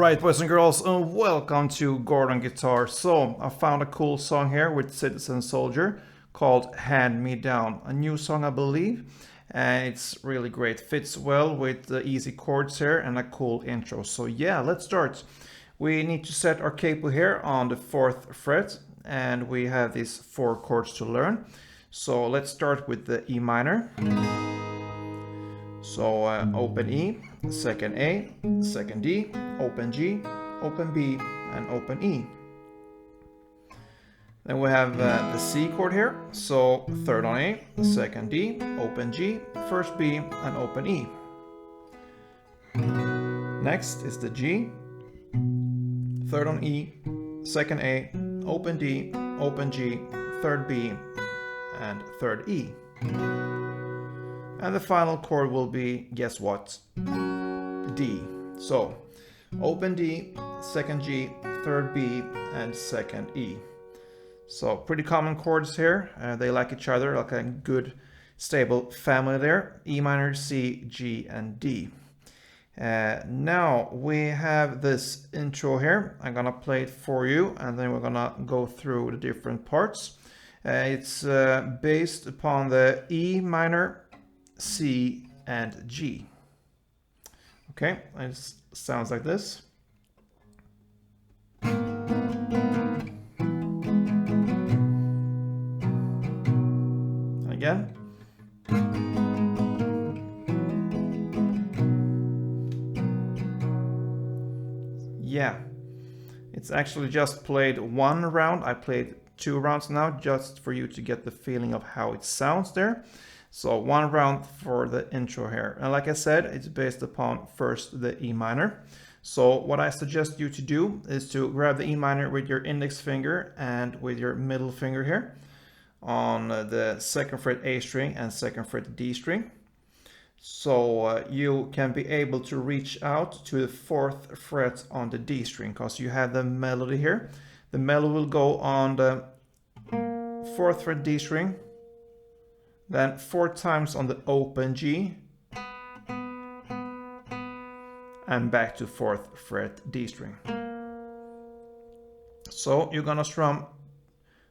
Alright, boys and girls, and welcome to Gordon Guitar. So, I found a cool song here with Citizen Soldier called Hand Me Down. A new song, I believe, and it's really great. Fits well with the easy chords here and a cool intro. So yeah, let's start. We need to set our capo here on the 4th fret, and we have these 4 chords to learn. So let's start with the E minor. So open E, second A, second D, open G, open B, and open E. Then we have the C chord here. So third on A, second D, open G, first B, and open E. Next is the G, third on E, second A, open D, open G, third B, and third E. And the final chord will be, guess what? D. So, open D, second G, third B, and second E. So, pretty common chords here. They like each other, like a good, stable family there. E minor, C, G, and D. Now, we have this intro here. I'm gonna play it for you, and then we're gonna go through the different parts. It's based upon the E minor, C, and G. Okay, it sounds like this. And again. Yeah, it's actually just played 1 round. I played 2 rounds now, just for you to get the feeling of how it sounds there. So 1 round for the intro here. And like I said, it's based upon first the E minor. So what I suggest you to do is to grab the E minor with your index finger and with your middle finger here on the 2nd fret A string and 2nd fret D string. So you can be able to reach out to the 4th fret on the D string, because you have the melody here. The melody will go on the 4th fret D string, then 4 times on the open G, and back to 4th fret D string. So you're gonna strum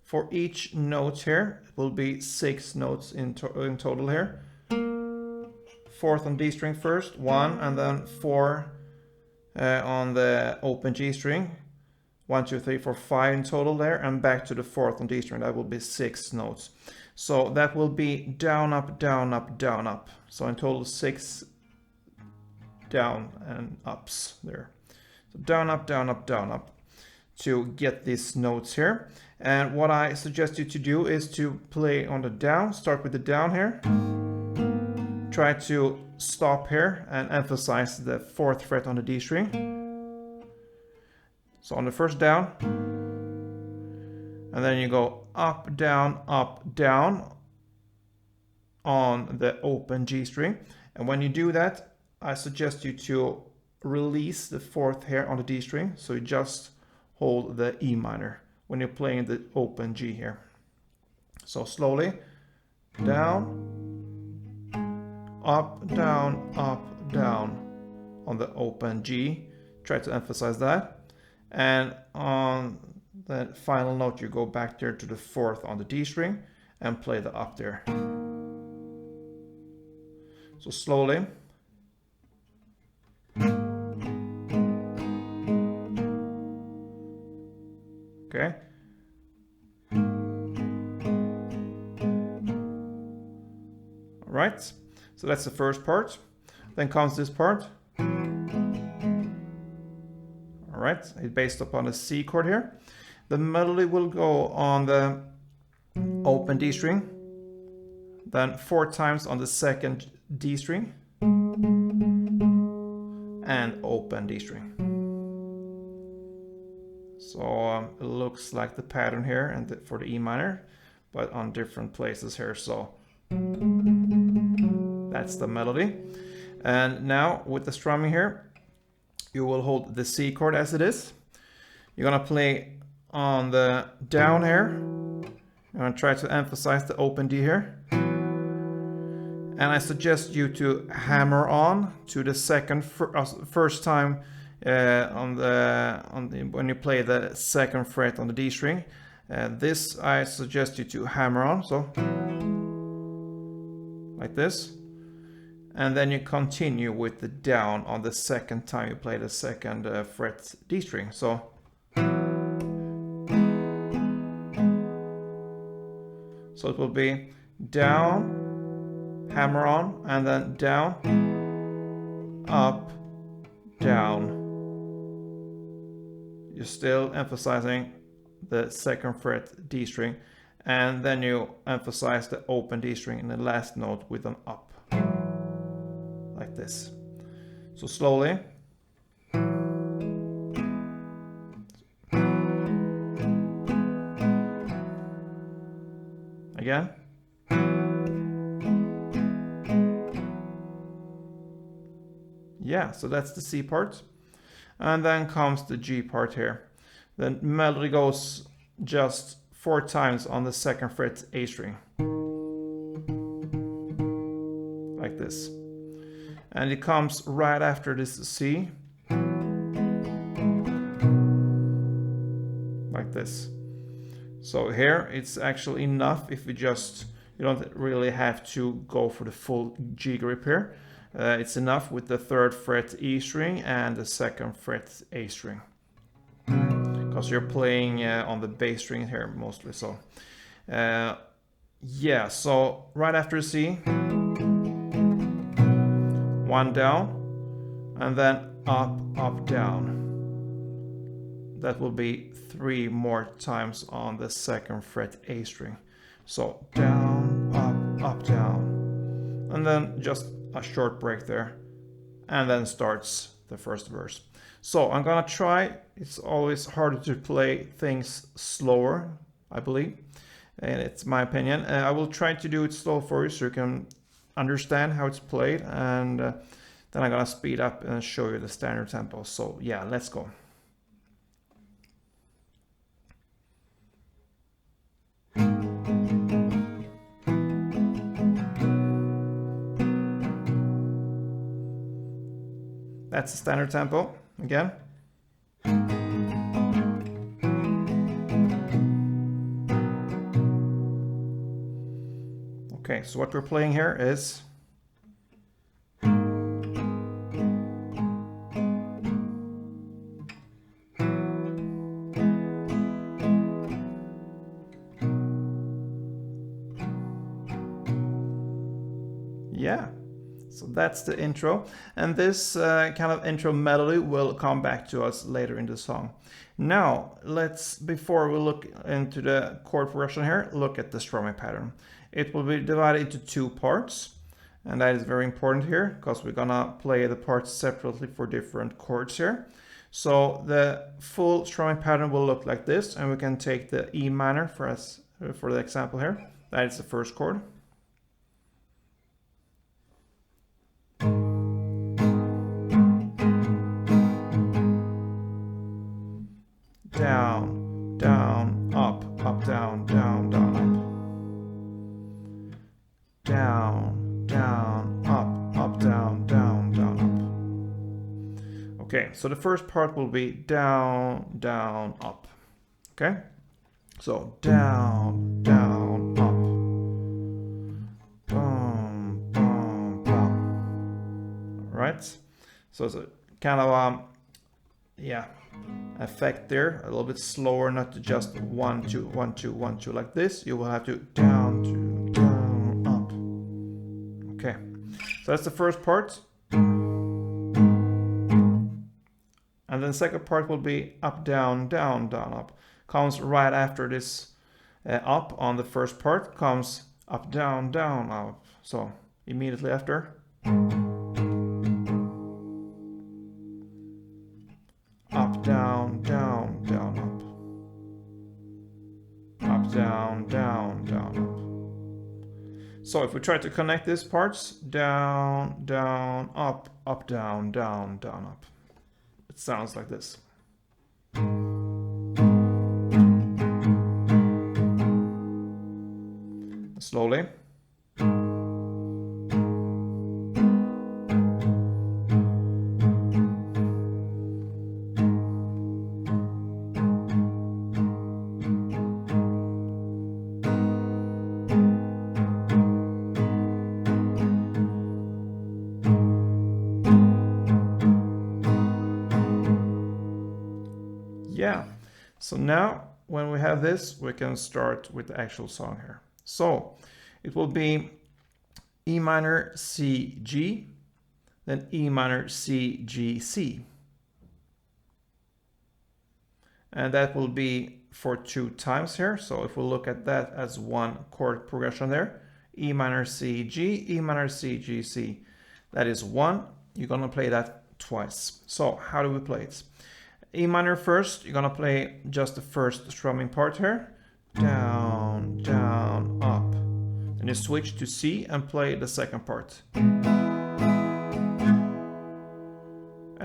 for each note here. It will be 6 notes in total here. 4th on D string first, 1, and then 4 on the open G string. 1, 2, 3, 4, 5 in total there, and back to the 4th on D string. That will be 6 notes. So that will be down, up, down, up, down, up. So in total 6 down and ups there. So down, up, down, up, down, up to get these notes here. And what I suggest you to do is to play on the down. Start with the down here. Try to stop here and emphasize the 4th fret on the D string. So on the first down, and then you go up, down, on the open G string. And when you do that, I suggest you to release the 4th here on the D string. So you just hold the E minor when you're playing the open G here. So slowly, down, up, down, on the open G. Try to emphasize that. And on the final note, you go back there to the 4th on the D string and play the up there. So slowly. Okay. All right. So that's the first part. Then comes this part. Alright, it's based upon the C chord here. The melody will go on the open D string, then 4 times on the 2nd D string, and open D string. So it looks like the pattern here and for the E minor, but on different places here. So that's the melody. And now with the strumming here, you will hold the C chord as it is. You're gonna play on the down here. You're gonna try to emphasize the open D here. And I suggest you to hammer on to the first time when you play the second fret on the D string. This I suggest you to hammer on, so like this, and then you continue with the down on the second time you play the second fret D string. So it will be down, hammer on, and then down, up, down. You're still emphasizing the second fret D string, and then you emphasize the open D string in the last note with an up, like this. So slowly. Again. Yeah, so that's the C part. And then comes the G part here. The melody goes just 4 times on the second fret A string. Like this. And it comes right after this C. Like this. So here it's actually enough if you don't really have to go for the full G grip here. It's enough with the third fret E string and the second fret A string. Because you're playing on the bass string here mostly. So yeah, so right after C, 1 down, and then up, up, down. That will be 3 more times on the second fret A string. So down, up, down. And then just a short break there. And then starts the first verse. So I'm gonna try. It's always harder to play things slower, I believe. And it's my opinion. I will try to do it slow for you so you can understand how it's played. And then I'm gonna speed up and show you the standard tempo. So yeah, let's go. That's the standard tempo again. Okay, so what we're playing here is yeah. So that's the intro, and this kind of intro melody will come back to us later in the song. Now, before we look into the chord progression here, look at the strumming pattern. It will be divided into 2 parts, and that is very important here, because we're gonna play the parts separately for different chords here. So the full strumming pattern will look like this, and we can take the E minor for the example here. That is the first chord. Down, down, up, up, down, down, down, up. Down, down, up, down, down, down, up. Okay, so the first part will be down, down, up. Okay, so down, down, up. Boom, boom, boom. All right, so it's a kind of yeah, effect there, a little bit slower, not to just 1 2 1 2 1 2 like this. You will have to down, 2 down, up. Okay, so that's the first part, and then the second part will be up, down, down, down, up. Comes right after this up on the first part, comes up, down, down, up. So immediately after. Up, down, down, down, up. Up, down, down, down, up. So if we try to connect these parts, down, down, up, down, down, down, up. It sounds like this. Slowly. Yeah, so now when we have this, we can start with the actual song here. So it will be E minor, C, G, then E minor, C, G, C. And that will be for 2 times here. So if we look at that as one chord progression there, E minor, C, G, E minor, C, G, C. That is 1. You're gonna play that twice. So how do we play it? E minor first, you're gonna play just the first strumming part here. Down, down, up. Then you switch to C and play the second part. And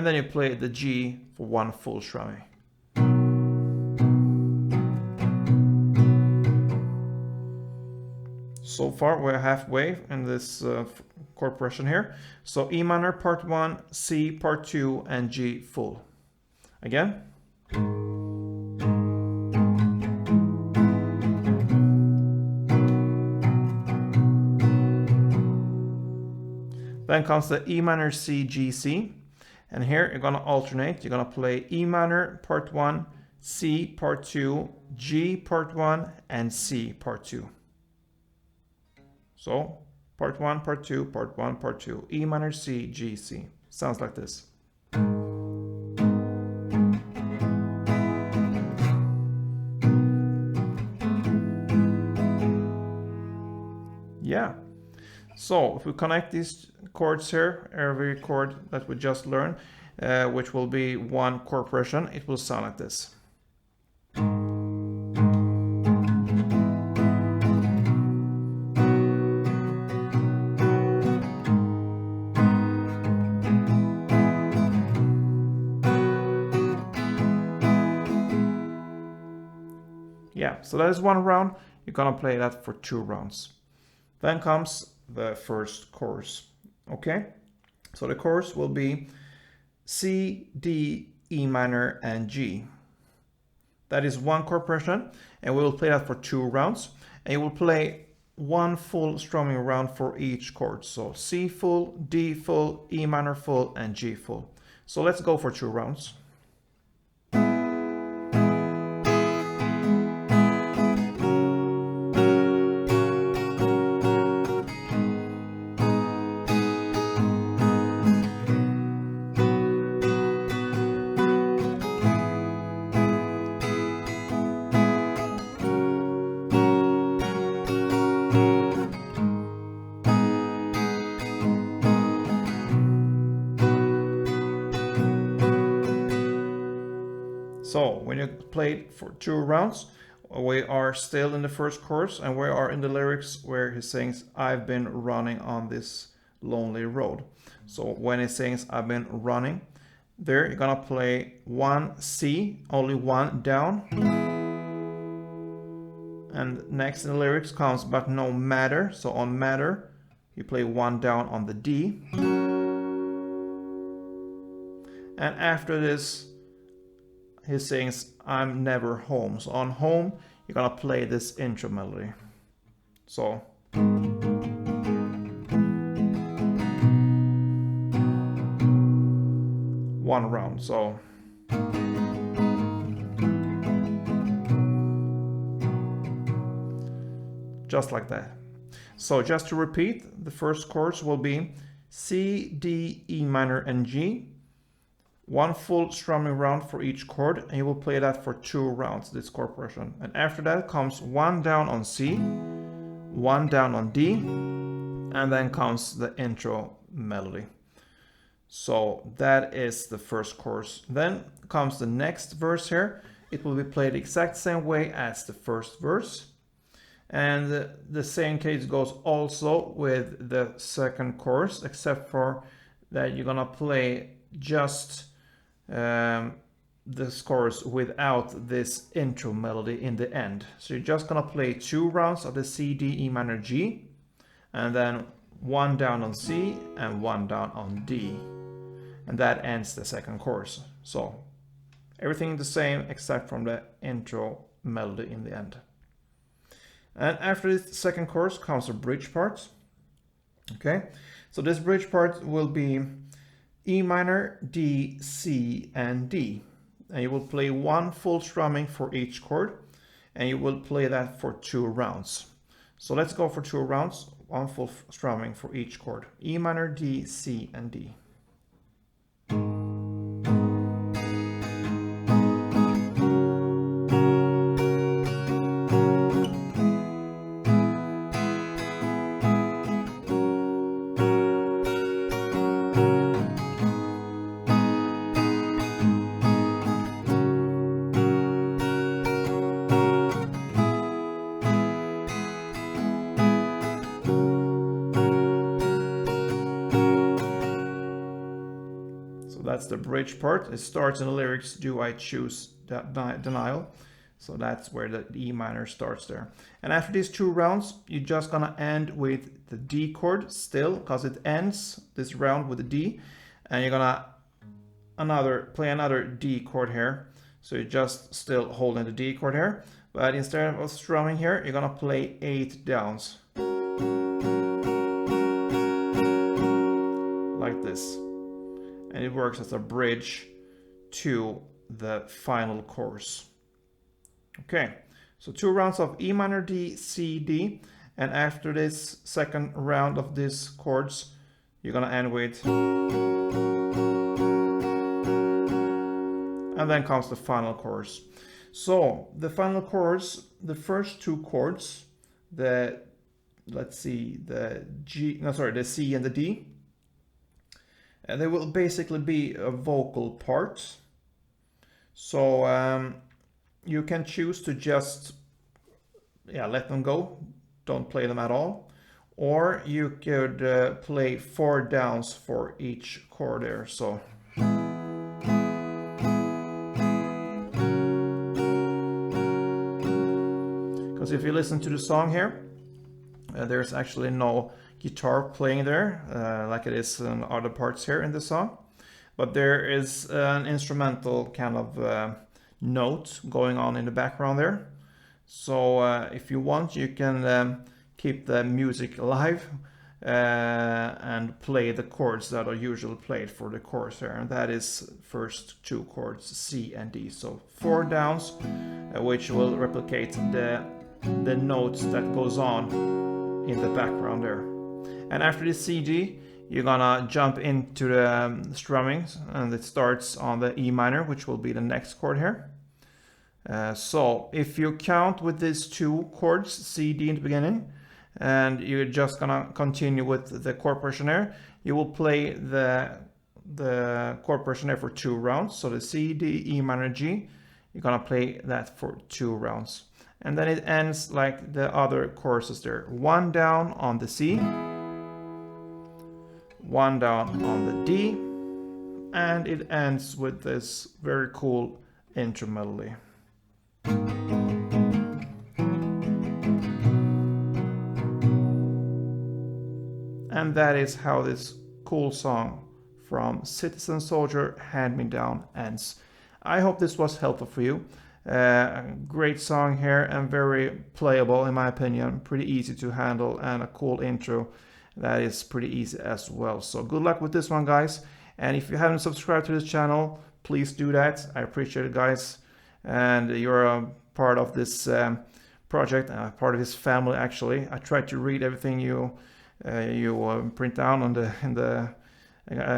then you play the G for 1 full strumming. So far we're halfway in this chord progression here. So E minor part 1, C part 2, and G full. Again. Then comes the E minor, C, G, C. And here you're gonna alternate. You're gonna play E minor part 1, C part 2, G part 1, and C part 2. So part 1, part 2, part 1, part 2, E minor, C, G, C. Sounds like this. Yeah. So if we connect these chords here, every chord that we just learned, which will be one chord progression, it will sound like this. Yeah, so that is 1 round. You're gonna play that for 2 rounds. Then comes the first chorus. Okay, so the chorus will be C, D, E minor, and G. That is 1 chord progression, and we will play that for 2 rounds. And you will play 1 full strumming round for each chord. So C full, D full, E minor full, and G full. So let's go for 2 rounds. So when you play it for 2 rounds, we are still in the first chorus, and we are in the lyrics where he sings, I've been running on this lonely road. So when he sings, I've been running, there you're gonna play 1 C, only 1 down. And next in the lyrics comes, but no matter. So on matter, you play 1 down on the D. And after this, he sings, I'm never home. So on home, you're gonna play this intro melody. So. 1 round, so. Just like that. So just to repeat, the first chords will be C, D, E minor, and G. 1 full strumming round for each chord, and you will play that for 2 rounds, this chord progression. And after that comes 1 down on C, 1 down on D, and then comes the intro melody. So that is the first chorus. Then comes the next verse here. It will be played the exact same way as the first verse. And the same case goes also with the second chorus, except for that you're gonna play just this chorus without this intro melody in the end. So you're just gonna play 2 rounds of the C, D, E minor, G, and then 1 down on C and 1 down on D, and that ends the second chorus. So everything the same except from the intro melody in the end. And after the second chorus comes a bridge part. Okay, so this bridge part will be E minor, D, C, and D. and you will play one full strumming for each chord, and you will play that for 2 rounds. So let's go for 2 rounds, one full strumming for each chord. E minor, D, C, and D. That's the bridge part. It starts in the lyrics, do I choose denial? So that's where the E minor starts there. And after these 2 rounds, you're just gonna end with the D chord still, because it ends this round with the D. And you're gonna play another D chord here. So you're just still holding the D chord here. But instead of strumming here, you're gonna play 8 downs. Like this. And it works as a bridge to the final chorus. Okay, so 2 rounds of E minor, D, C, D, and after this second round of these chords, you're gonna end with, and then comes the final chorus. So the final chorus, the first 2 chords, the C and the D, and they will basically be a vocal part. So you can choose to just let them go, don't play them at all, or you could play 4 downs for each chord there. So because if you listen to the song here, there's actually no guitar playing there like it is in other parts here in the song, but there is an instrumental kind of note going on in the background there. So if you want, you can keep the music alive and play the chords that are usually played for the chorus here, and that is first 2 chords, C and D. So 4 downs, which will replicate the notes that goes on in the background there. And after the C-D, you're gonna jump into the strumming, and it starts on the E minor, which will be the next chord here. So if you count with these 2 chords, C, D in the beginning, and you're just gonna continue with the chord progression here, you will play the chord progression here for 2 rounds. So the C, D, E minor, G, you're gonna play that for 2 rounds. And then it ends like the other choruses there. 1 down on the C, 1 down on the D, and it ends with this very cool intro melody. And that is how this cool song from Citizen Soldier, Hand Me Down ends. I hope this was helpful for you. Great song here and very playable in my opinion, pretty easy to handle, and a cool intro that is pretty easy as well. So good luck with this one, guys, and if you haven't subscribed to this channel, please do that. I appreciate it, guys, and you're a part of this project, part of this family actually. I try to read everything you print down on in the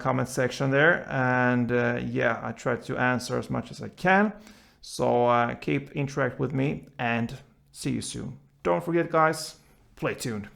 comment section there, and yeah, I try to answer as much as I can. So keep interact with me, and see you soon. Don't forget, guys, play tuned.